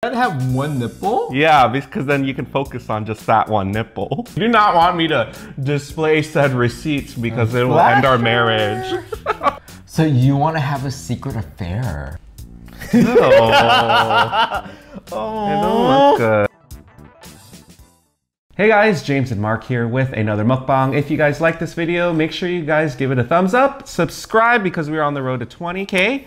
Does that have one nipple? Yeah, because then you can focus on just that one nipple. You do not want me to display said receipts because it will end our marriage. So you want to have a secret affair? No. Oh. It don't look good. Hey guys, James and Mark here with another mukbang. If you guys like this video, make sure you guys give it a thumbs up, subscribe because we're on the road to 20K.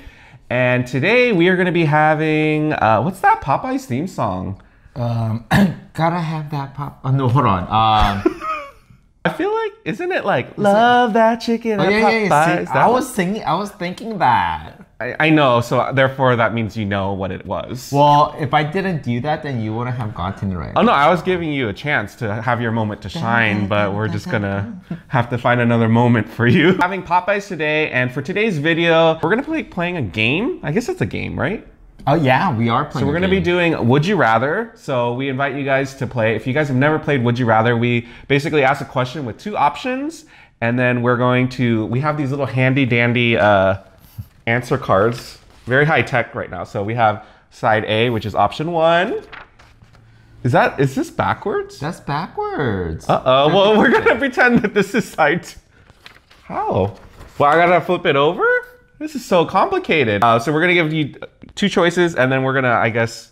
And today we are going to be having, what's that Popeyes theme song? Gotta have that pop. Oh no, hold on. I feel like, isn't it like, love that chicken at Popeyes? See, I was thinking that. I know, so therefore that means you know what it was. Well, if I didn't do that, then you wouldn't have gotten it right. Oh no, I was giving you a chance to have your moment to shine, but we're just gonna have to find another moment for you. Having Popeyes today, and for today's video, we're gonna be playing a game. I guess it's a game, right? Oh yeah, we are playing. So we're gonna be doing Would You Rather. So we invite you guys to play. If you guys have never played Would You Rather, we basically ask a question with two options, and then we have these little handy dandy answer cards. Very high tech right now. So we have side A, which is option 1. Is this backwards? That's backwards. Uh-oh, well, we're gonna pretend that this is side 2. How? Well, I gotta flip it over? This is so complicated. So we're gonna give you two choices, and then we're gonna, I guess,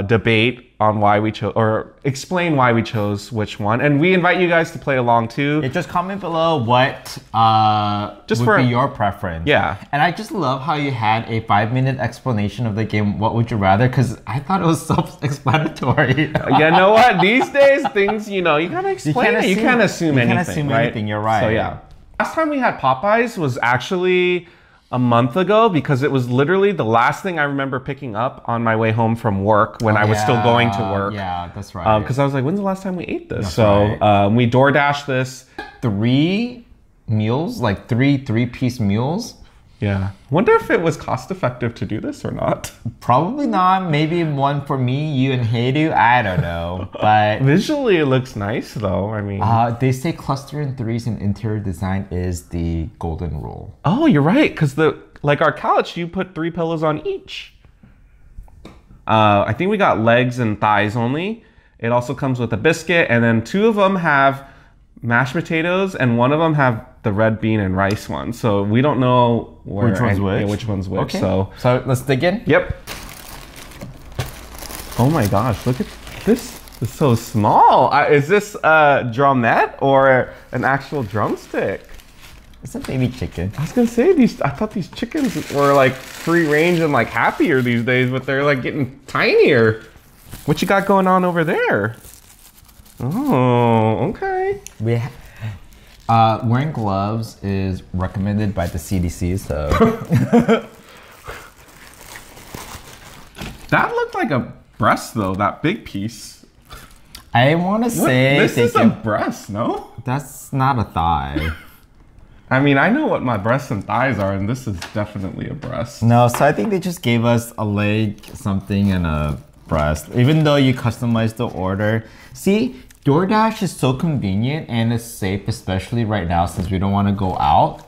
debate on why we chose, or explain why we chose which one. And we invite you guys to play along too. Yeah, just comment below what would be your preference. Yeah. And I just love how you had a 5-minute explanation of the game, What Would You Rather? Because I thought it was self-explanatory. You know what? These days, things, you gotta explain it. You can't assume anything, You can't assume anything, you're right. So yeah. Last time we had Popeyes was actually a month ago, because it was literally the last thing I remember picking up on my way home from work when I was still going to work. Yeah, that's right. Because I was like, when's the last time we ate this? We DoorDashed this. 3 meals, like three-piece meals. Yeah. Wonder if it was cost effective to do this or not. Probably not. Maybe one for me, you and Heidu. I don't know. But visually it looks nice though. I mean, they say cluster in threes in interior design is the golden rule. Oh, you're right. Because like our couch, you put 3 pillows on each. I think we got legs and thighs only. It also comes with a biscuit, and then 2 of them have mashed potatoes, and 1 of them have the red bean and rice one. So we don't know which one's which. Yeah, which one's which. Okay. So let's dig in. Yep. Oh my gosh, look at this. It's so small. Is this a drumette or an actual drumstick? It's a baby chicken. I was gonna say I thought these chickens were like free range and like happier these days, but they're like getting tinier. What you got going on over there? Oh, okay. Wearing gloves is recommended by the CDC, so. That looked like a breast though, that big piece. I want to say this is a breast, no? That's not a thigh. I mean, I know what my breasts and thighs are, and this is definitely a breast. No, so I think they just gave us a leg, something, and a breast. Even though you customized the order. See, DoorDash is so convenient and it's safe, especially right now since we don't want to go out.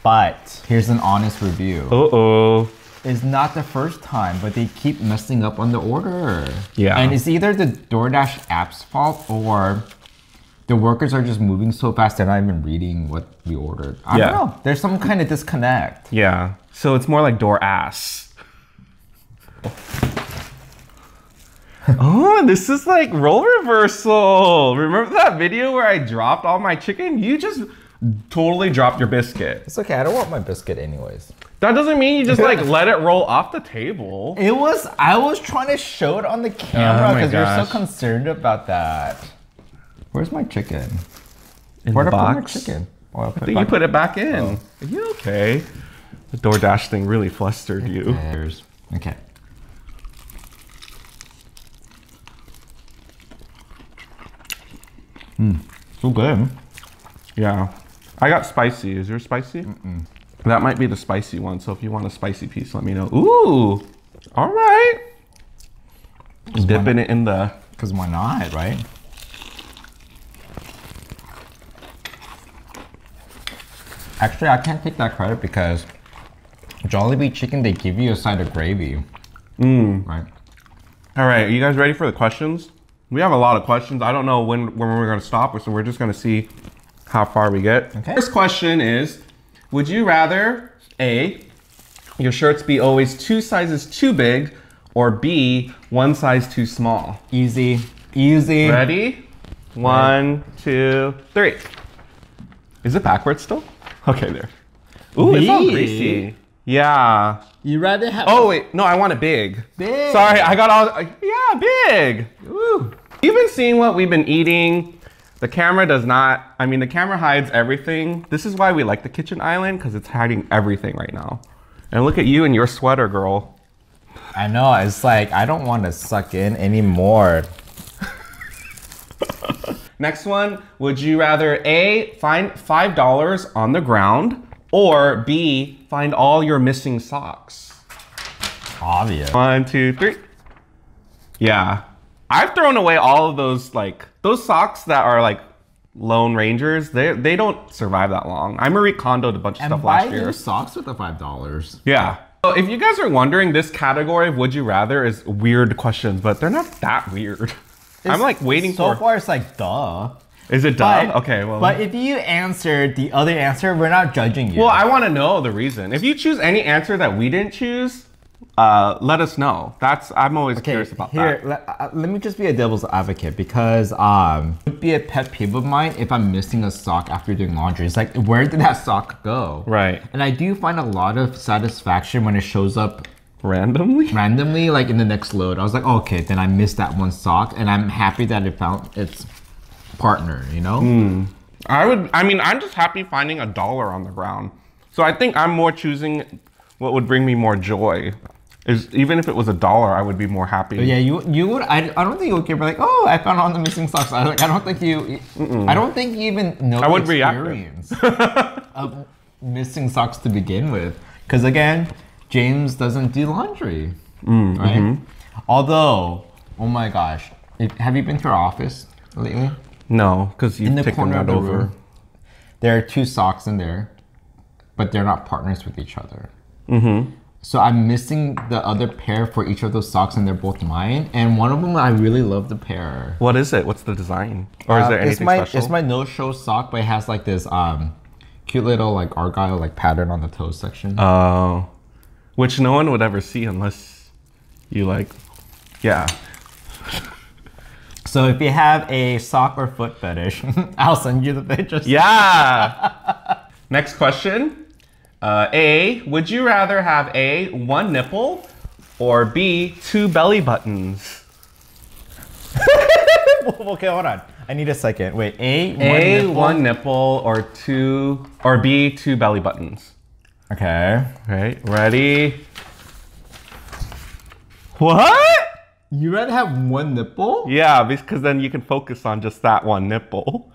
But here's an honest review. Uh-oh. It's not the first time, but they keep messing up on the order. Yeah. And it's either the DoorDash app's fault or the workers are just moving so fast they're not even reading what we ordered. I don't know. There's some kind of disconnect. Yeah. So it's more like door ass. Oh, this is like role reversal. Remember that video where I dropped all my chicken? You just totally dropped your biscuit. It's okay, I don't want my biscuit anyways. That doesn't mean you just like let it roll off the table. I was trying to show it on the camera because you're so concerned about that. Where's my chicken? Where'd I put my chicken? I think you put it back in. Oh. Are you okay? The DoorDash thing really flustered you. Okay. So good. Yeah. I got spicy. Is yours spicy? Mm-mm. That might be the spicy one. So if you want a spicy piece, let me know. Ooh. All right. Dipping it in the... Because why not, right? Actually, I can't take that credit because Jollibee chicken, they give you a side of gravy. Right? All right, are you guys ready for the questions? We have a lot of questions. I don't know when we're gonna stop, so we're just gonna see how far we get. Okay. First question is, would you rather A, your shirts be always 2 sizes too big, or B, 1 size too small? Easy, easy. Ready? 1, 2, 3. Is it backwards still? Okay, there. Ooh, it's all greasy. Yeah. You rather have... Oh, wait. No, I want it big. Big. Sorry, I got all... Yeah, big. Ooh. You've been seeing what we've been eating. The camera does not... I mean, the camera hides everything. This is why we like the kitchen island, because it's hiding everything right now. And look at you and your sweater, girl. I know. It's like, I don't want to suck in anymore. Next one. Would you rather A, find $5 on the ground, or B, find all your missing socks? Obvious. 1, 2, 3. Yeah. I've thrown away all of those, like, those socks that are like Lone Rangers. They don't survive that long. I Marie Kondoed a bunch of stuff last year. And buy socks with the $5. Yeah. So if you guys are wondering, this category of Would You Rather is weird questions, but they're not that weird. I'm like waiting so for... far, it's like, duh. Is it duh? Okay, well... But if you answered the other answer, we're not judging you. Well, I want to know the reason. If you choose any answer that we didn't choose, let us know. I'm always curious about that. Let me just be a devil's advocate, because it would be a pet peeve of mine if I'm missing a sock after doing laundry. It's like, where did that sock go? Right. And I do find a lot of satisfaction when it shows up randomly, like in the next load. I was like, oh, okay, then I missed that one sock, and I'm happy that it found its partner, you know? I'm just happy finding $1 on the ground. So I think I'm more choosing what would bring me more joy. Is even if it was $1, I would be more happy. But yeah, you would. I don't think you would care. Like, oh, I found all the missing socks. I don't think you. I don't think you even know the experience of missing socks to begin with. Because again, James doesn't do laundry, right? Although, oh my gosh, have you been to our office lately? No, because in the corner of the room, there are 2 socks in there, but they're not partners with each other. So I'm missing the other pair for each of those socks, and they're both mine. And one of them, I really love the pair. What is it? What's the design? Or is there anything special? It's my no-show sock, but it has like this cute little like argyle like pattern on the toe section. Oh, which no one would ever see unless you like, yeah. So if you have a sock or foot fetish, I'll send you the pictures. Yeah. Next question. A, would you rather have A, 1 nipple, or B, 2 belly buttons? Okay, hold on. I need a second. Wait, one nipple, or B, 2 belly buttons. Okay. Right, ready? What? You rather have 1 nipple? Yeah, because then you can focus on just that 1 nipple.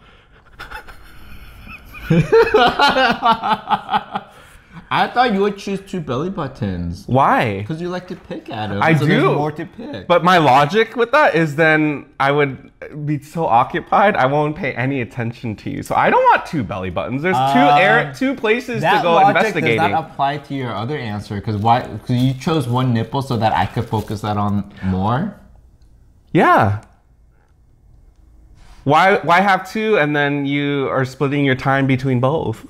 I thought you would choose 2 belly buttons. Why? Because you like to pick at them. I so do. There's more to pick. But my logic with that is then I would be so occupied, I won't pay any attention to you. So I don't want 2 belly buttons. There's 2 places to go investigating. That does not apply to your other answer. Because why? Because you chose 1 nipple so that I could focus that on more? Yeah. Why have 2 and then you are splitting your time between both?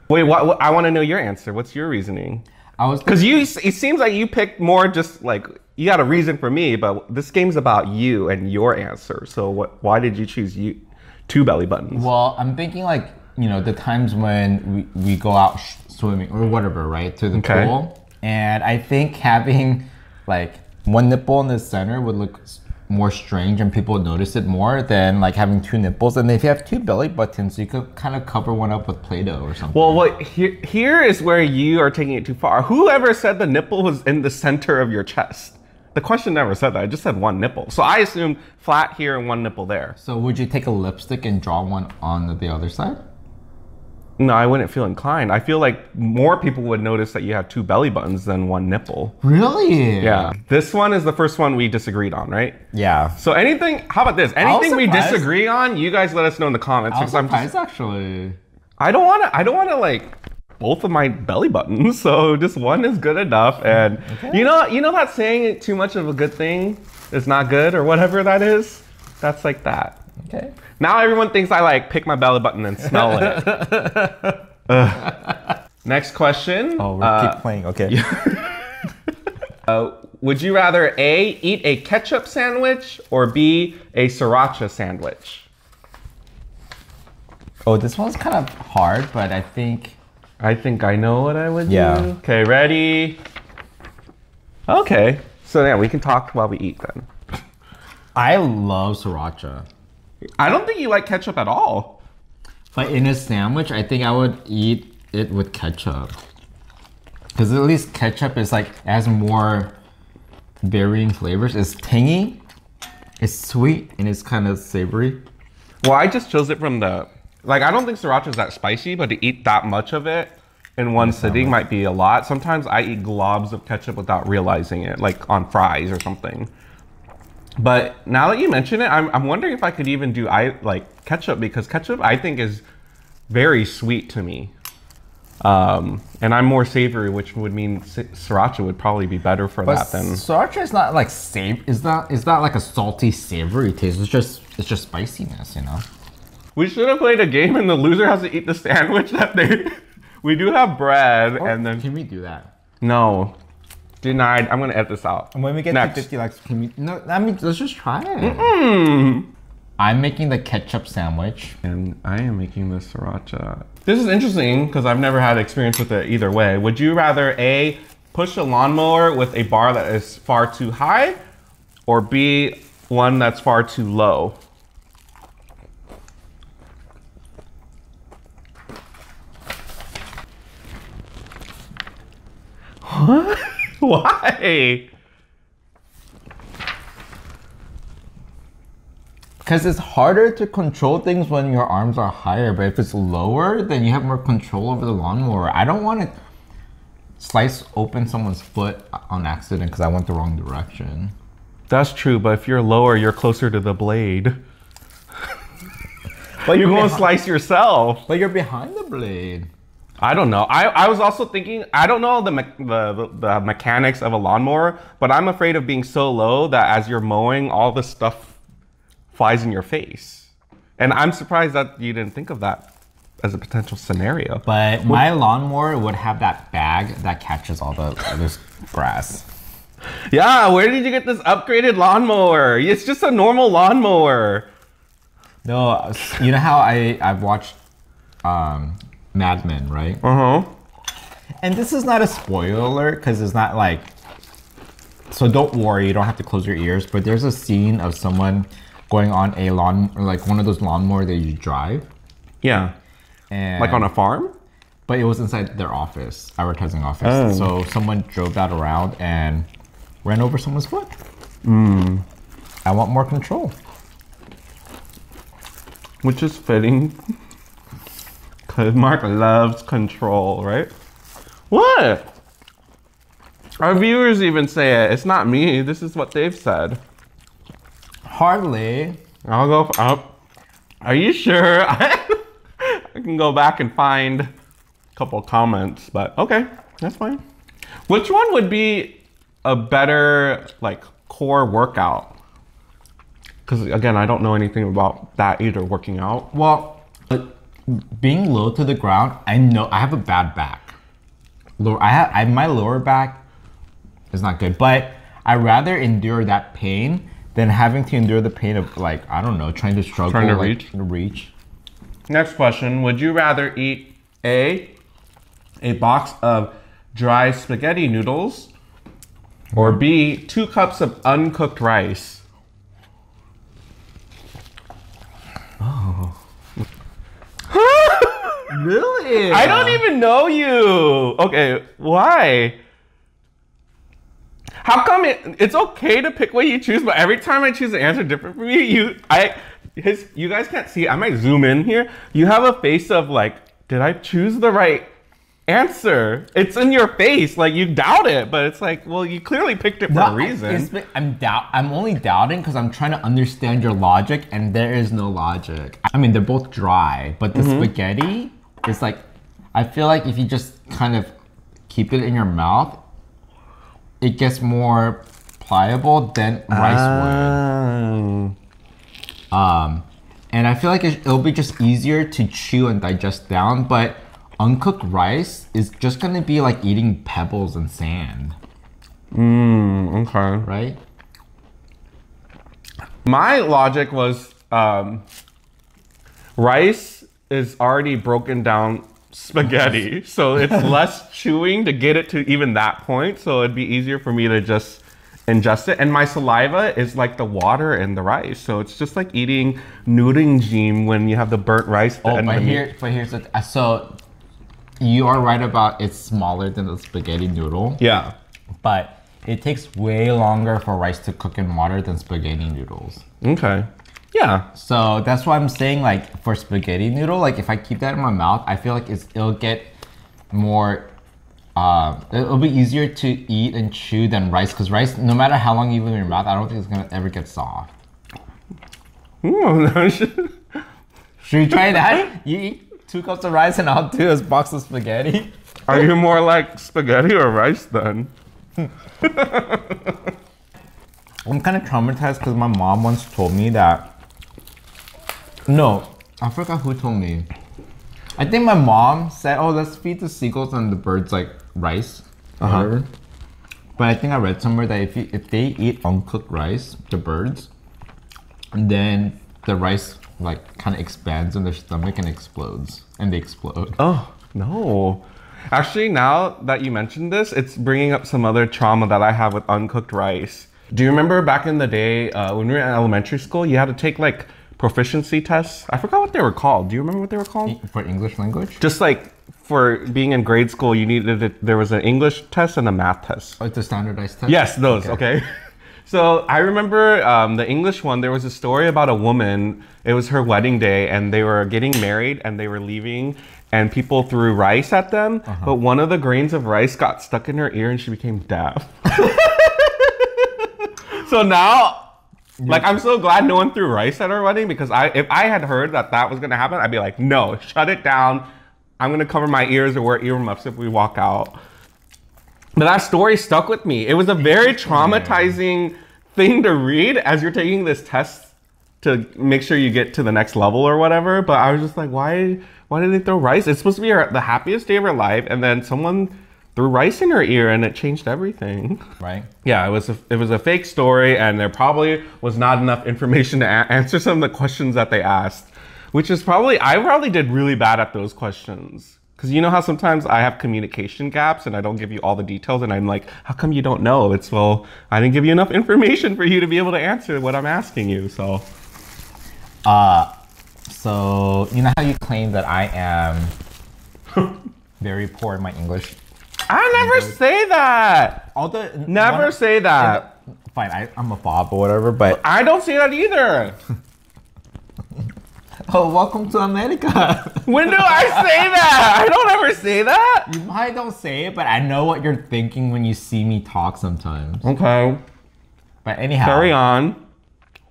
Wait, what? I want to know your answer. What's your reasoning? Because it seems like you picked more just like, you got a reason for me, but this game's about you and your answer. So why did you choose 2 belly buttons? Well, I'm thinking like, you know, the times when we go out swimming or whatever, right? To the pool. And I think having like 1 nipple in the center would look more strange and people would notice it more than like having 2 nipples. And if you have 2 belly buttons, you could kind of cover one up with Play-Doh or something. Well, here is where you are taking it too far. Whoever said the nipple was in the center of your chest? The question never said that. I just said 1 nipple. So I assumed flat here and 1 nipple there. So would you take a lipstick and draw one on the other side? No, I wouldn't feel inclined. I feel like more people would notice that you have 2 belly buttons than 1 nipple. Really? Yeah. This one is the first one we disagreed on, right? Yeah. So how about this? Anything we disagree on, you guys let us know in the comments. I was surprised, actually. I don't want to like both of my belly buttons, so just 1 is good enough. And you know that saying, too much of a good thing is not good or whatever that is. That's like that. Okay. Now everyone thinks I like pick my belly button and smell it. Next question. Oh, we'll keep playing. Okay. Would you rather A, eat a ketchup sandwich or B, a sriracha sandwich? Oh, this one's kind of hard, but I think I know what I would do. Yeah. Okay, ready? Okay. So yeah, we can talk while we eat then. I love sriracha. I don't think you like ketchup at all. But in a sandwich, I think I would eat it with ketchup. Because at least ketchup is like, has more varying flavors. It's tangy, it's sweet, and it's kind of savory. Well, I just chose it from the, like, I don't think sriracha is that spicy, but to eat that much of it in one sitting might be a lot. Sometimes I eat globs of ketchup without realizing it, like on fries or something. But now that you mention it, I'm wondering if I could even do like ketchup, because ketchup I think is very sweet to me. And I'm more savory, which would mean sriracha would probably be better for that than. Sriracha is not like it's not like a salty savory taste. It's just spiciness, you know. We should have played a game and the loser has to eat the sandwich that they. We do have bread and then. Can we do that? No. Denied. I'm gonna edit this out. And when we get Next. to 50 likes, can we? No, I mean, let's just try it. I'm making the ketchup sandwich. And I am making the sriracha. This is interesting because I've never had experience with it either way. Would you rather A, push a lawnmower with a bar that is far too high, or B, one that's far too low? What? Why? Because it's harder to control things when your arms are higher, but if it's lower, then you have more control over the lawnmower. I don't want to slice open someone's foot on accident because I went the wrong direction. That's true, but if you're lower, you're closer to the blade. But you're going to slice yourself. But you're behind the blade. I don't know. I was also thinking, I don't know the mechanics of a lawnmower, but I'm afraid of being so low that as you're mowing, all the stuff flies in your face. And I'm surprised that you didn't think of that as a potential scenario. But my lawnmower would have that bag that catches all this grass. Yeah, where did you get this upgraded lawnmower? It's just a normal lawnmower. No, you know how I've watched Mad Men, right? Uh-huh. And this is not a spoiler alert because it's not like, so don't worry, you don't have to close your ears, but there's a scene of someone going on a lawn, or like one of those lawnmowers that you drive. Yeah. And like on a farm? But it was inside their office, advertising office. Oh. So someone drove that around and ran over someone's foot. I want more control. Which is fitting. Because Mark loves control, right? What? Our viewers even say it. It's not me. This is what they've said. Hardly. I'll go up. Are you sure? I can go back and find a couple comments, but okay, that's fine. Which one would be a better like core workout? Because again, I don't know anything about that either, working out. Well, being low to the ground, I know I have a bad back. My lower back is not good, but I'd rather endure that pain than having to endure the pain of like, I don't know, trying to struggle. Trying to reach. Next question, would you rather eat a box of dry spaghetti noodles or B, 2 cups of uncooked rice? Oh. Really? I don't even know you. Okay, why? How come it's okay to pick what you choose, but every time I choose an answer different from you, you guys can't see, I might zoom in here. You have a face of like, did I choose the right answer? It's in your face, like you doubt it, but it's like, well, you clearly picked it for a reason. I'm only doubting because I'm trying to understand your logic, and there is no logic. I mean, they're both dry, but the spaghetti is like, I feel like if you just kind of keep it in your mouth, it gets more pliable than rice would. And I feel like it'll be just easier to chew and digest down, but uncooked rice is just gonna be like eating pebbles and sand. Okay. Right? My logic was rice is already broken down spaghetti, so it's less chewing to get it to even that point, so it'd be easier for me to just ingest it. And my saliva is like the water in the rice, so it's just like eating noodling when you have the burnt rice. But here's the so you are right about it's smaller than the spaghetti noodle. Yeah. But it takes way longer for rice to cook in water than spaghetti noodles. Okay. Yeah. So that's why I'm saying, like, for spaghetti noodle, like if I keep that in my mouth, I feel like it'll get more, it'll be easier to eat and chew than rice, because rice, no matter how long you leave it in your mouth, I don't think it's gonna ever get soft. Should we try that? You eat 2 cups of rice and I'll do a box of spaghetti. Are you more like spaghetti or rice then? I'm kind of traumatized because my mom once told me that. No, I forgot who told me. I think my mom said, "Oh, let's feed the seagulls and the birds like rice, whatever." But I think I read somewhere that if they eat uncooked rice, the birds, then the rice like kind of expands in their stomach and explodes, and they explode. Oh no. Actually, now that you mentioned this, it's bringing up some other trauma that I have with uncooked rice. Do you remember back in the day when we were in elementary school, you had to take like proficiency tests? I forgot what they were called. Do you remember what they were called? For English language? Just like for being in grade school, you needed there was an English test and a math test. Oh, it's a standardized test? Yes, those, okay. So I remember the English one, there was a story about a woman, it was her wedding day and they were getting married and they were leaving and people threw rice at them, but one of the grains of rice got stuck in her ear and she became deaf. So now, like, I'm so glad no one threw rice at our wedding, because if I had heard that was gonna happen, I'd be like, no, shut it down. I'm gonna cover my ears or wear earmuffs if we walk out. But that story stuck with me. It was a very traumatizing thing to read as you're taking this test to make sure you get to the next level or whatever. But I was just like, why did they throw rice? It's supposed to be the happiest day of her life, and then someone threw rice in her ear and it changed everything. Right. Yeah, it was a fake story, and there probably was not enough information to answer some of the questions that they asked, which is I probably did really bad at those questions. Because you know how sometimes I have communication gaps and I don't give you all the details and I'm like, how come you don't know? It's, well, I didn't give you enough information for you to be able to answer what I'm asking you, so. So, you know how you claim that I am very poor in my English? I never say that. Never say that. Fine, I'm a fob or whatever, but I don't say that either. Oh, welcome to America. When do I say that? I don't ever say that. You might don't say it, but I know what you're thinking when you see me talk sometimes. Okay. But anyhow. Carry on.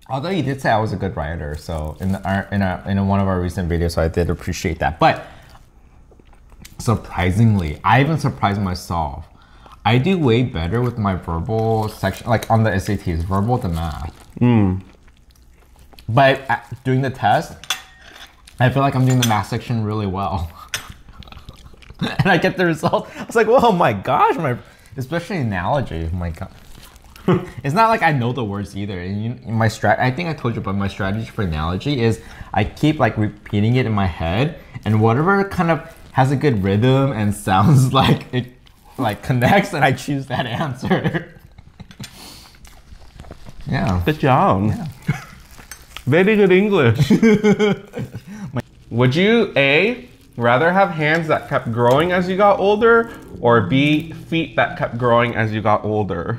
Although you did say I was a good writer, so in one of our recent videos, so I did appreciate that. But surprisingly, I even surprised myself. I do way better with my verbal section, like on the SATs, verbal to math. But doing the test, I feel like I'm doing the math section really well. And I get the result. I was like, oh my gosh, especially analogy, oh my God. It's not like I know the words either. And I think I told you, but my strategy for analogy is I keep like repeating it in my head, and whatever kind of has a good rhythm and sounds like it like connects, and I choose that answer. Yeah. Good job. Yeah. Very good English. Would you A, rather have hands that kept growing as you got older, or B, feet that kept growing as you got older?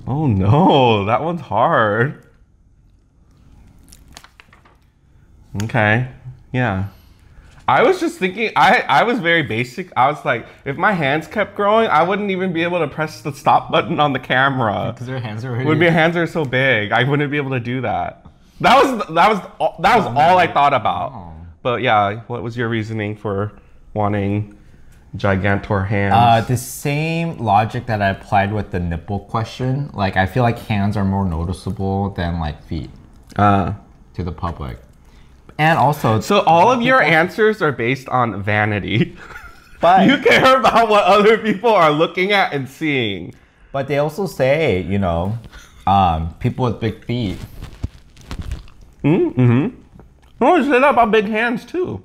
Oh no, that one's hard. Okay, yeah. I was just thinking, I was very basic. I was like, if my hands kept growing, I wouldn't even be able to press the stop button on the camera. Because your hands are already... My hands are so big, I wouldn't be able to do that. That was all I thought about. Oh. But yeah, what was your reasoning for wanting gigantor hands? The same logic that I applied with the nipple question. Like, I feel like hands are more noticeable than like feet to the public. And also, so all of your answers are based on vanity. but you care about what other people are looking at and seeing. But they also say, you know, people with big feet. Mm-hmm. Oh, they say that about big hands too.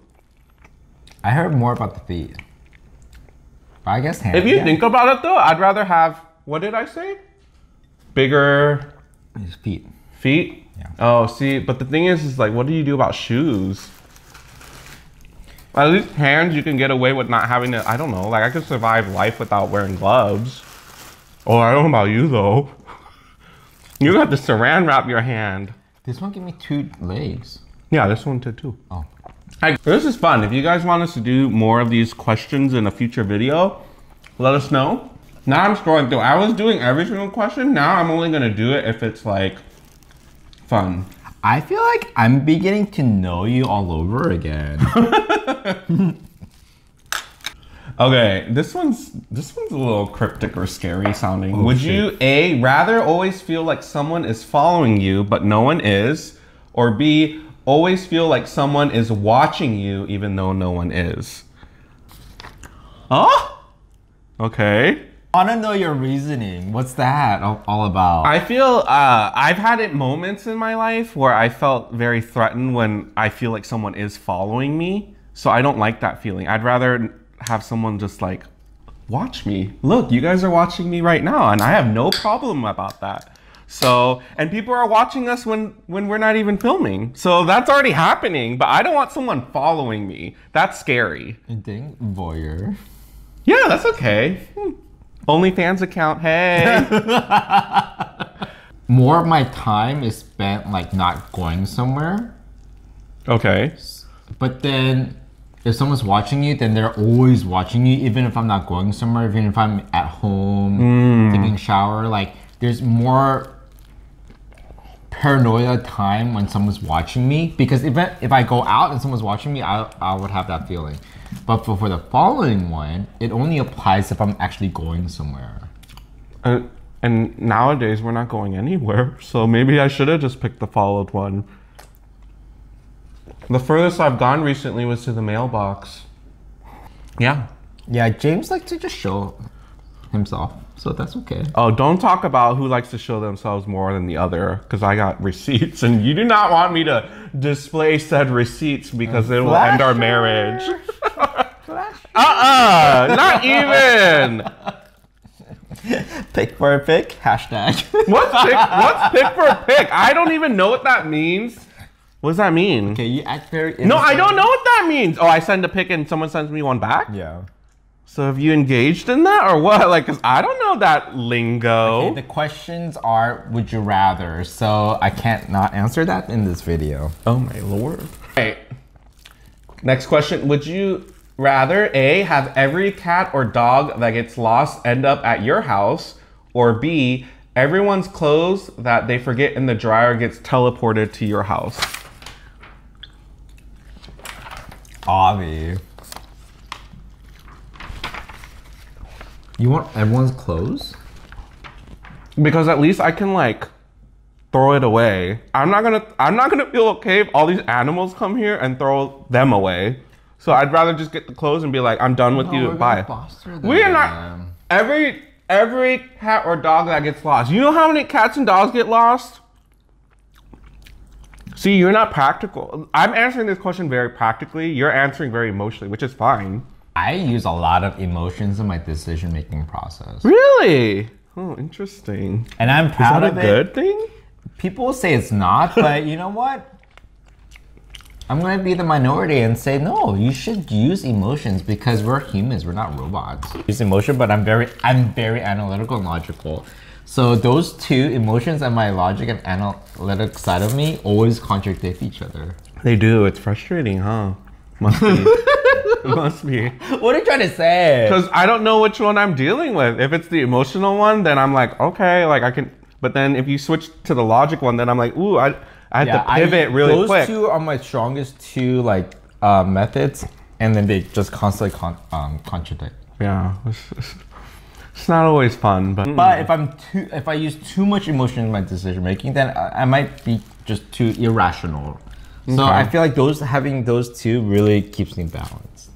I heard more about the feet. But I guess hands. If you think about it though, I'd rather have, what did I say? Bigger feet. Feet? Yeah. Oh, see, but the thing is like, what do you do about shoes? At least hands, you can get away with not having to, I don't know, like I could survive life without wearing gloves. Oh, I don't know about you though. You have to saran wrap your hand. This one gave me 2 legs. Yeah, this one did too. Oh. This is fun. If you guys want us to do more of these questions in a future video, let us know. Now I'm scrolling through. I was doing every single question. Now I'm only gonna do it if it's like fun. I feel like I'm beginning to know you all over again. Okay, this one's a little cryptic or scary sounding. Oh, Would shit. you A, rather always feel like someone is following you but no one is, or B, always feel like someone is watching you even though no one is? Huh? Okay. I want to know your reasoning. What's that all about? I feel I've had it moments in my life where I felt very threatened when I feel like someone is following me. So I don't like that feeling. I'd rather have someone just like, watch me. Look, you guys are watching me right now, and I have no problem about that. So, and people are watching us when we're not even filming. So that's already happening, but I don't want someone following me. That's scary. I think voyeur. Yeah, that's okay. OnlyFans account, hey. More of my time is spent like not going somewhere. Okay. But then if someone's watching you, then they're always watching you, even if I'm not going somewhere, even if I'm at home, taking a shower. Like, there's more paranoia time when someone's watching me, because if I go out and someone's watching me, I would have that feeling. But for the following one, it only applies if I'm actually going somewhere. And nowadays we're not going anywhere, so maybe I should have just picked the followed one. The furthest I've gone recently was to the mailbox. Yeah. Yeah, James likes to just show himself, so that's okay. Oh, don't talk about who likes to show themselves more than the other, because I got receipts, and you do not want me to display said receipts because it will end our marriage. Not even. Pick for a pick, hashtag. What's pick for a pick? I don't even know what that means. What does that mean? Okay, you act very No, I don't know what that means. Oh, I send a pic and someone sends me one back? Yeah. So have you engaged in that or what? Like, cause I don't know that lingo. Okay, the questions are, would you rather? So I can't not answer that in this video. Oh my lord. Okay. Next question. Would you rather A, have every cat or dog that gets lost end up at your house, or B, everyone's clothes that they forget in the dryer gets teleported to your house? Obvi. You want everyone's clothes? Because at least I can like throw it away. I'm not gonna feel okay if all these animals come here and throw them away. So I'd rather just get the clothes and be like, I'm done with you. Bye. We are not every cat or dog that gets lost. You know how many cats and dogs get lost? See, you're not practical. I'm answering this question very practically. You're answering very emotionally, which is fine. I use a lot of emotions in my decision-making process. Really? Oh, interesting. And I'm proud of it. Is that a good thing? People say it's not, but you know what? I'm going to be the minority and say, no, you should use emotions because we're humans, we're not robots. Use emotion, but I'm very analytical and logical. So those two, emotions and my logic and analytic side of me, always contradict each other. They do. It's frustrating, huh? Must be. It must be. What are you trying to say? Because I don't know which one I'm dealing with. If it's the emotional one, then I'm like, okay, like I can. But then if you switch to the logic one, then I'm like, ooh, I had to pivot really quick. Those two are my strongest two like methods, and then they just constantly contradict. Yeah, it's not always fun, but if I use too much emotion in my decision making, then I might be just too irrational. So I feel like having those two really keeps me balanced.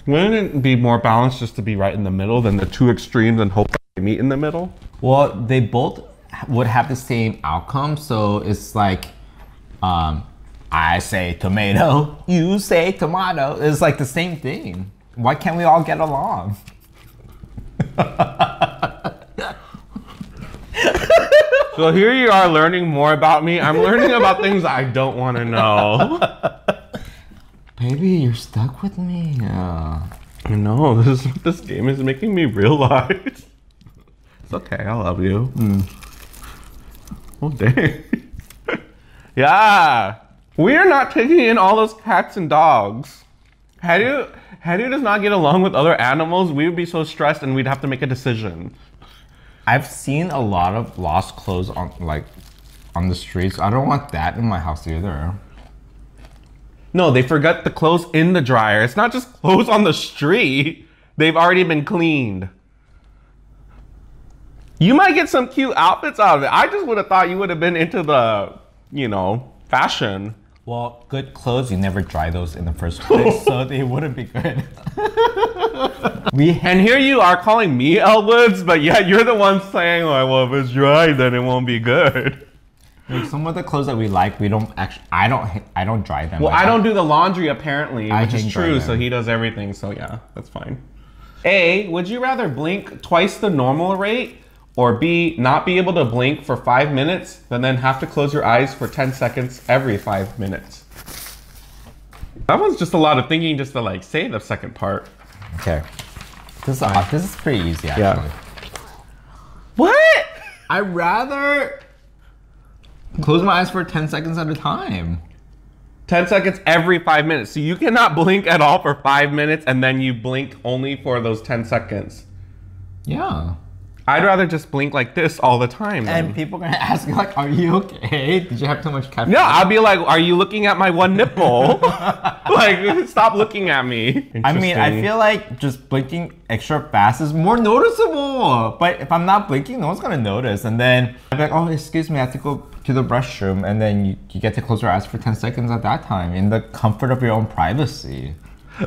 Wouldn't it be more balanced just to be right in the middle than the two extremes and hope that they meet in the middle? Well, they both would have the same outcome, so it's like, I say tomato, you say tomato. It's like the same thing. Why can't we all get along? So here you are learning more about me. I'm learning about things I don't want to know. Baby, you're stuck with me. I know, this game is making me realize. It's okay, I love you. Oh, dang. Yeah. We are not taking in all those cats and dogs. Had you does not get along with other animals, we would be so stressed and we'd have to make a decision. I've seen a lot of lost clothes on the streets. I don't want that in my house either. No, they forgot the clothes in the dryer. It's not just clothes on the street. They've already been cleaned. You might get some cute outfits out of it. I just would have thought you would have been into the, fashion. Well, good clothes, you never dry those in the first place, so they wouldn't be good. And here you are calling me Elwoods, but yet you're the one saying, like, well, if it's dry, then it won't be good. Like some of the clothes that we like, we don't actually. I don't dry them. Well, like, I don't do the laundry apparently, which is true. them. So he does everything. So yeah, that's fine. A, would you rather blink twice the normal rate, or B, not be able to blink for 5 minutes, but then have to close your eyes for 10 seconds every 5 minutes? That one's just a lot of thinking just to like say the second part. Okay. This is pretty easy actually. Yeah. What? I'd rather close my eyes for 10 seconds at a time. 10 seconds every 5 minutes. So you cannot blink at all for 5 minutes and then you blink only for those 10 seconds. Yeah. I'd rather just blink like this all the time. And then. people are gonna ask you like, are you okay? Did you have too much caffeine? No, I'll be like, are you looking at my one nipple? Like, stop looking at me. I mean, I feel like just blinking extra fast is more noticeable. But if I'm not blinking, no one's gonna notice. And then I'm like, oh, excuse me, I have to go to the restroom. And then you get to close your eyes for 10 seconds at that time in the comfort of your own privacy.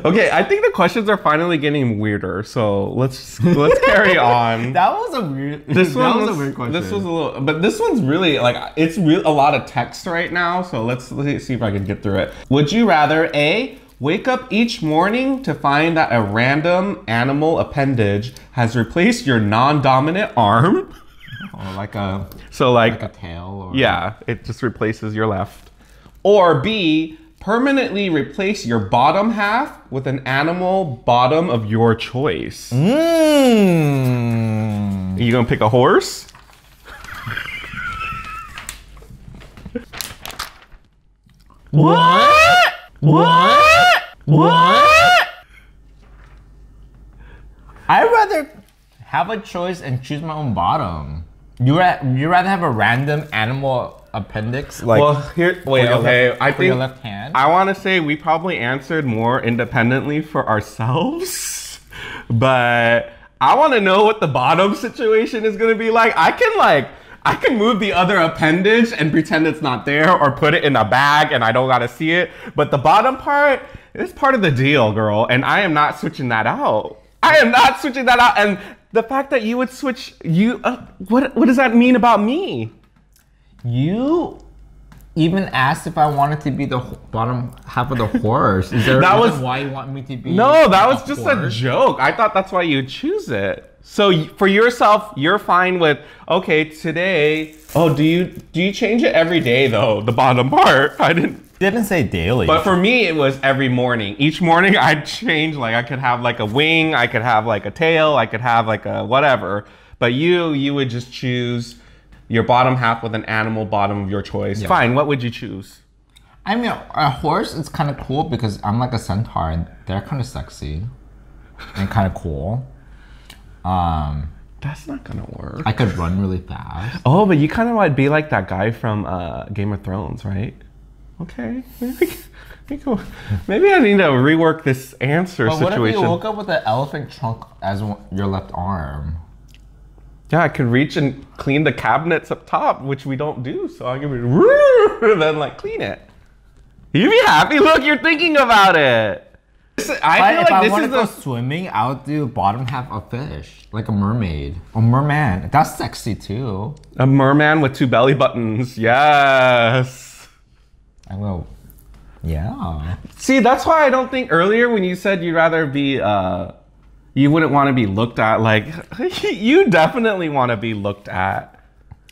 Okay, I think the questions are finally getting weirder, so let's carry on. That was a weird. This one was a weird question. This was a little, but this one's really like it's a lot of text right now. So let's see if I can get through it. Would you rather A, wake up each morning to find that a random animal appendage has replaced your non-dominant arm? Or like a tail. Or yeah, it just replaces your left. Or B, permanently replace your bottom half with an animal bottom of your choice. Are you gonna pick a horse? What? I'd rather have a choice and choose my own bottom. You rather have a random animal appendix? Like, Well, I for your think left hand? I want to say we probably answered more independently for ourselves, but I want to know what the bottom situation is going to be like. I can move the other appendage and pretend it's not there or put it in a bag and I don't got to see it. But the bottom part is part of the deal, girl. And I am not switching that out. I am not switching that out. And the fact that you would switch, what does that mean about me? You even asked if I wanted to be the bottom half of the horse. Is there a reason why you want me to be? No, that was just a joke. I thought that's why you'd choose it. So for yourself, you're fine with, okay, today. Oh, do you change it every day though? The bottom part, I didn't say daily. But for me, it was every morning. Each morning I'd change, like I could have like a wing, I could have like a tail, I could have like a whatever. But you would just choose your bottom half with an animal bottom of your choice. Yeah. Fine, what would you choose? I mean, a horse is kind of cool because I'm like a centaur and they're kind of sexy and kind of cool. That's not gonna work. I could run really fast. Oh, but you kind of might be like that guy from Game of Thrones, right? Okay. Maybe I need to rework this answer But what if situation. you woke up with an elephant trunk as your left arm? Yeah, I can reach and clean the cabinets up top, which we don't do. So I can be, then like clean it. You'd be happy. Look, you're thinking about it. I feel if like I this want to is go swimming, I would do bottom half a fish, like a mermaid, a merman. That's sexy too. a merman with 2 belly buttons. Yes. I go, yeah. See, that's why I don't think earlier when you said you'd rather be, you wouldn't want to be looked at. Like, you definitely want to be looked at,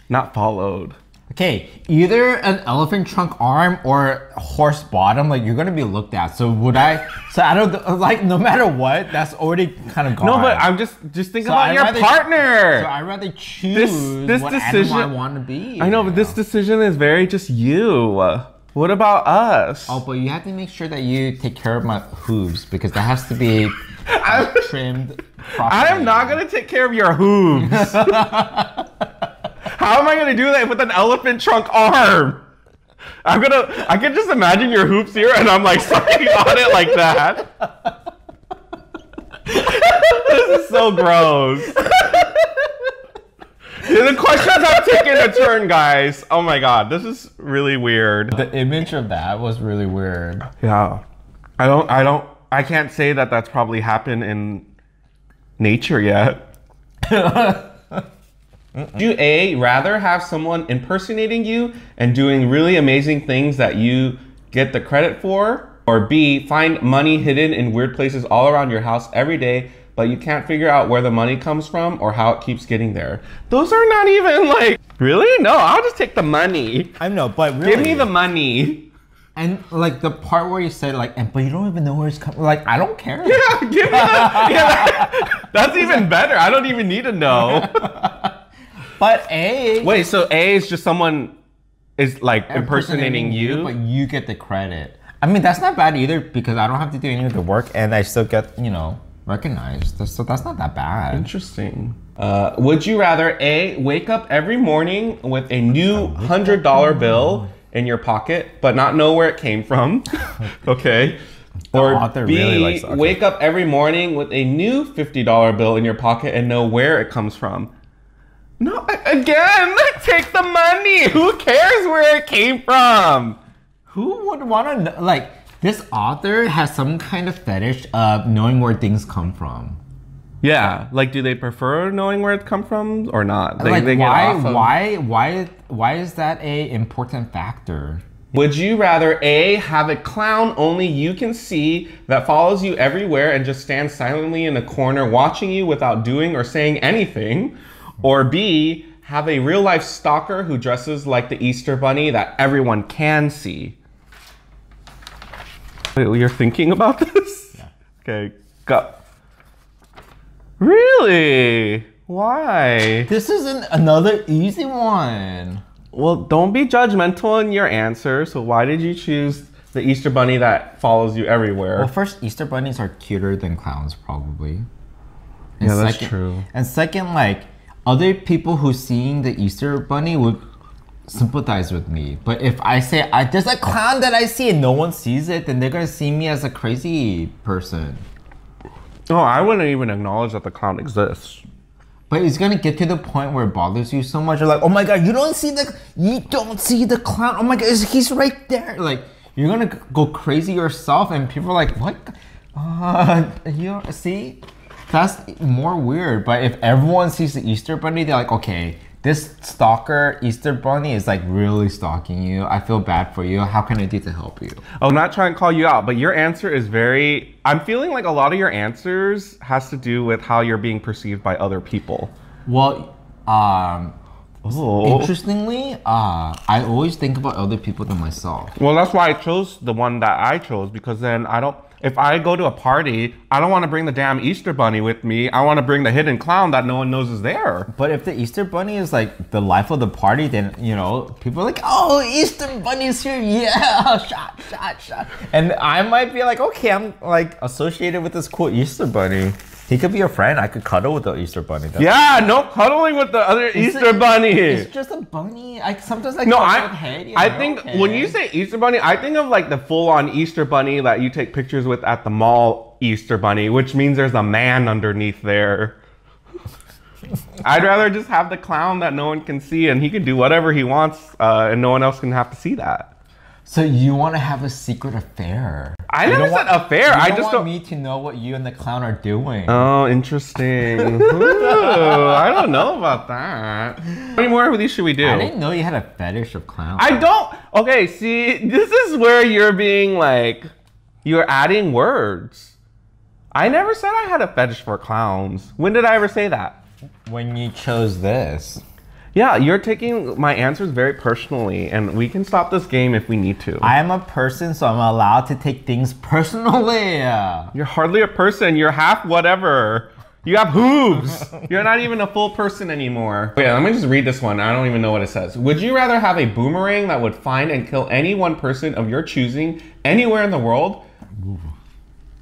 not followed. Okay, either an elephant trunk arm or horse bottom, like you're gonna be looked at. So would I? So I don't like. No matter what, that's already kind of gone. No, but I'm just think about your rather, partner. So I'd rather choose this what decision animal I want to be. I know, but this decision is very just you. What about us? Oh, but you have to make sure that you take care of my hooves because that has to be trimmed properly. I am not gonna take care of your hooves. How am I gonna do that with an elephant trunk arm? I can just imagine your hoops here and I'm like sucking on it like that. This is so gross. Yeah, the questions have taken a turn, guys. Oh my god, this is really weird. The image of that was really weird. Yeah. I can't say that that's probably happened in nature yet. Do you A, rather have someone impersonating you and doing really amazing things that you get the credit for? Or B, find money hidden in weird places all around your house every day, but you can't figure out where the money comes from or how it keeps getting there? Those are not even like, really? No, I'll just take the money. I know, but really. Give me the money. And like the part where you said like, but you don't even know where it's coming. Like, I don't care. Yeah, give me the, yeah, that's even better. I don't even need to know. But A. Wait, so A is just someone is like impersonating you? But you get the credit. I mean, that's not bad either because I don't have to do any of the work and I still get, you know, recognized. So that's not that bad. Interesting. Would you rather A, wake up every morning with a new $100 bill in your pocket, but not know where it came from? Okay. Or B, really wake up every morning with a new $50 bill in your pocket and know where it comes from? No, again, take the money. Who cares where it came from? Who would want to know? Like, this author has some kind of fetish of knowing where things come from. Yeah, like, do they prefer knowing where it come from or not? Like, why is that a important factor? Would you rather A, have a clown only you can see that follows you everywhere and just stands silently in a corner watching you without doing or saying anything? Or B, have a real life stalker who dresses like the Easter Bunny that everyone can see? Wait, you're thinking about this? Yeah. Okay, go. Really? Why? This isn't another easy one. Well, don't be judgmental in your answer. So why did you choose the Easter Bunny that follows you everywhere? Well, first, Easter bunnies are cuter than clowns, probably. And yeah, that's true. And second, like, other people who seeing the Easter bunny would sympathize with me. But if I say, there's a clown that I see and no one sees it, then they're gonna see me as a crazy person. Oh, I wouldn't even acknowledge that the clown exists. But it's gonna get to the point where it bothers you so much. You're like, oh my god, you don't see the clown. Oh my god, he's right there. Like, you're gonna go crazy yourself, and people are like, what? You see? That's more weird. But if everyone sees the Easter bunny, they're like, okay, this stalker Easter bunny is like really stalking you. I feel bad for you. How can I do to help you? I'm not trying to call you out, but your answer is very, I'm feeling like a lot of your answers has to do with how you're being perceived by other people. Well, interestingly, I always think about other people than myself. Well, that's why I chose the one that I chose, because then if I go to a party, I don't want to bring the damn Easter bunny with me. I want to bring the hidden clown that no one knows is there. But if the Easter bunny is like the life of the party, then, you know, people are like, oh, Easter bunny's here. Yeah, shot. And I might be like, okay, I'm like associated with this cool Easter bunny. He could be your friend. I could cuddle with the Easter bunny. Yeah, no cuddling with the other Easter bunny. It's just a bunny. Sometimes I no, cuddle with Haiti. I think when you say Easter bunny, I think of like the full-on Easter bunny that you take pictures with at the mall Easter bunny, which means there's a man underneath there. I'd rather just have the clown that no one can see and he can do whatever he wants and no one else can have to see that. So you want to have a secret affair? I never said affair. I just don't want me to know what you and the clown are doing. Oh, interesting. Ooh, I don't know about that. How many more of these should we do? I didn't know you had a fetish of clowns. I don't. Okay, see, this is where you're being like, you're adding words. I never said I had a fetish for clowns. When did I ever say that? When you chose this. Yeah, you're taking my answers very personally, and we can stop this game if we need to. I am a person, so I'm allowed to take things personally. You're hardly a person. You're half whatever. You have hooves. You're not even a full person anymore. Okay, let me just read this one. I don't even know what it says. Would you rather have a boomerang that would find and kill any one person of your choosing anywhere in the world,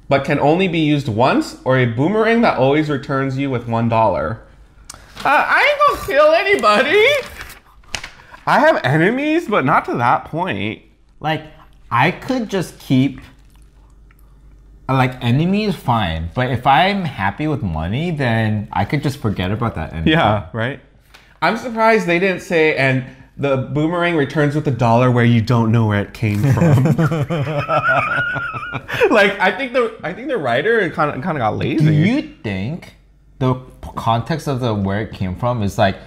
but can only be used once, or a boomerang that always returns you with $1? I ain't gonna kill anybody. I have enemies, but not to that point. Like, I could just keep, like, enemy is fine, but if I'm happy with money, then I could just forget about that enemy. Yeah, right? I'm surprised they didn't say, and the boomerang returns with $1 where you don't know where it came from. Like, I think the writer kind of got lazy. Do you think the context of where it came from is like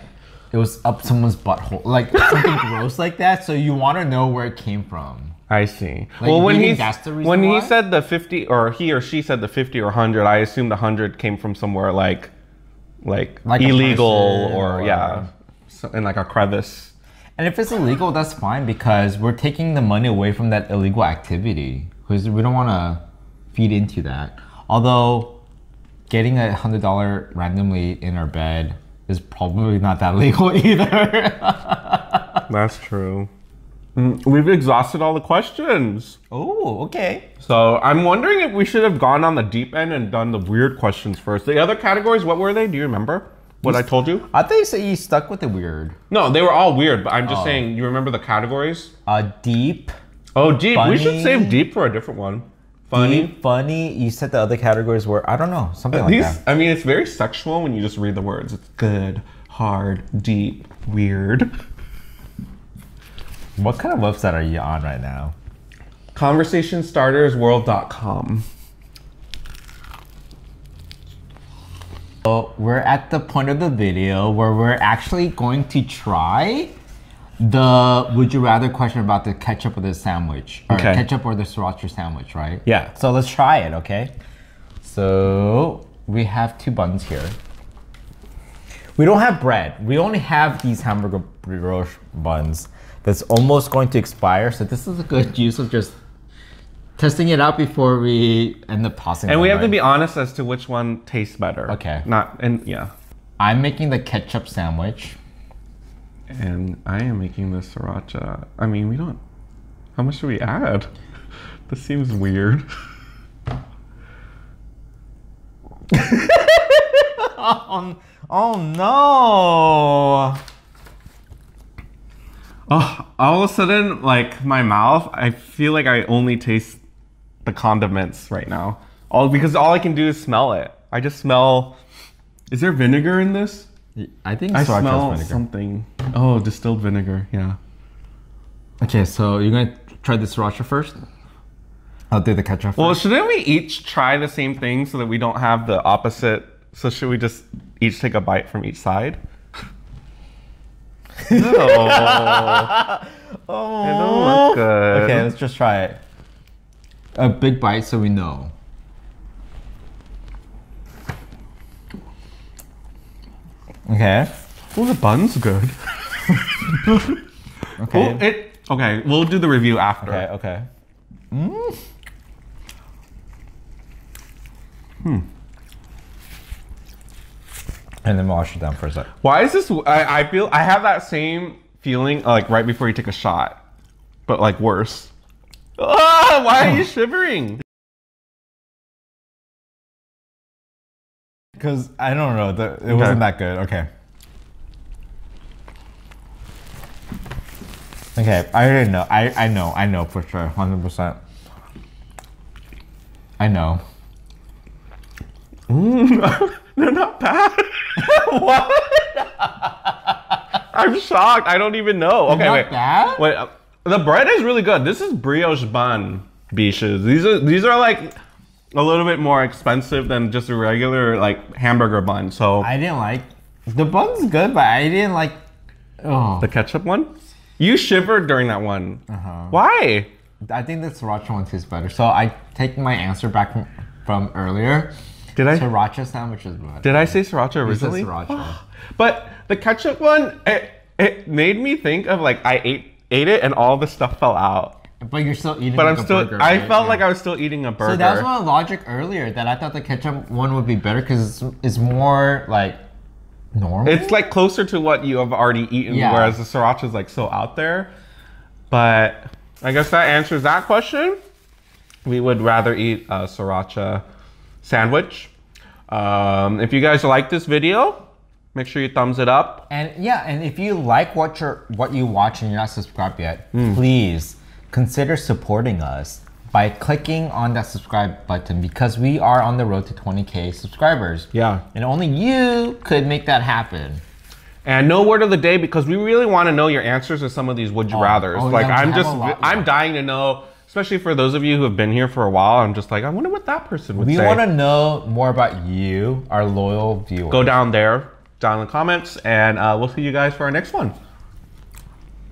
it was up someone's butthole, like something gross like that, so you want to know where it came from? I see. Like, well, when he said the 50, or he or she said the 50 or 100, I assumed the 100 came from somewhere like illegal or yeah, in like a crevice. And if it's illegal, that's fine, because we're taking the money away from that illegal activity, because we don't want to feed into that. Although getting $100 randomly in our bed is probably not that legal either. That's true. We've exhausted all the questions. Oh, okay. So I'm wondering if we should have gone on the deep end and done the weird questions first. The other categories, what were they? Do you remember what I told you? I thought you said you stuck with the weird. No, they were all weird, but I'm just saying, you remember the categories? Deep. Oh, deep. Funny. We should save deep for a different one. Funny. Deep, funny. You said the other categories were, I don't know, something like that. I mean, it's very sexual when you just read the words. It's good, hard, deep, weird. What kind of website are you on right now? Conversationstartersworld.com. So we're at the point of the video where we're actually going to try the would you rather question about the ketchup or the sandwich. Or okay. Ketchup or the sriracha sandwich, right? Yeah. So let's try it, okay? So we have 2 buns here. We don't have bread. We only have these hamburger brioche buns that's almost going to expire. So this is a good use of just testing it out before we end up tossing it. And we have to be honest as to which one tastes better. Okay. Yeah. I'm making the ketchup sandwich. And I am making the sriracha. I mean, we don't... How much do we add? This seems weird. Oh no! Oh, all of a sudden, like my mouth, I feel like I only taste the condiments right now. Because all I can do is smell it. I just smell... Is there vinegar in this? I think I sriracha smell is vinegar. something. Oh, distilled vinegar, yeah. Okay, so you're gonna try the sriracha first? I'll do the ketchup first. Well, shouldn't we each try the same thing so that we don't have the opposite? So should we just each take a bite from each side? No. Oh. It don't look good. Okay, let's just try it. A big bite so we know. Okay. Well, the bun's good. Okay. Okay, we'll do the review after. Okay, okay. And then wash it down for a sec. Why is this? I feel I have that same feeling like right before you take a shot, but like worse. Ah, why are you shivering? Because I don't know, it wasn't that good. Okay. Okay, I already know. I know for sure, 100%. I know. They're not bad. What? I'm shocked. I don't even know. Okay, wait. Bad? Wait, the bread is really good. This is brioche bun biches. These are like a little bit more expensive than just a regular like hamburger bun. So I didn't like the bun's good, but I didn't like the ketchup one. You shivered during that one. Why? I think the sriracha one tastes better. So I take my answer back from earlier. Did I? Sriracha sandwich is better. Did I say sriracha originally? You said sriracha. But the ketchup one, it made me think of like I ate it and all the stuff fell out. But you're still eating. But like I'm still. burger, I right? felt like I was still eating a burger. So that was my logic earlier that I thought the ketchup one would be better because it's more like normal. It's like closer to what you have already eaten, whereas the sriracha is like so out there. But I guess that answers that question. We would rather eat a sriracha sandwich. If you guys like this video, make sure you thumbs it up. And yeah, and if you like what you watch and you're not subscribed yet, please consider supporting us by clicking on that subscribe button because we are on the road to 20K subscribers. Yeah. And only you could make that happen. And no word of the day because we really want to know your answers to some of these would you rathers. Like I'm dying to know, especially for those of you who have been here for a while. I'm just like, I wonder what that person would say. We want to know more about you, our loyal viewers. Go down there, down in the comments, and we'll see you guys for our next one.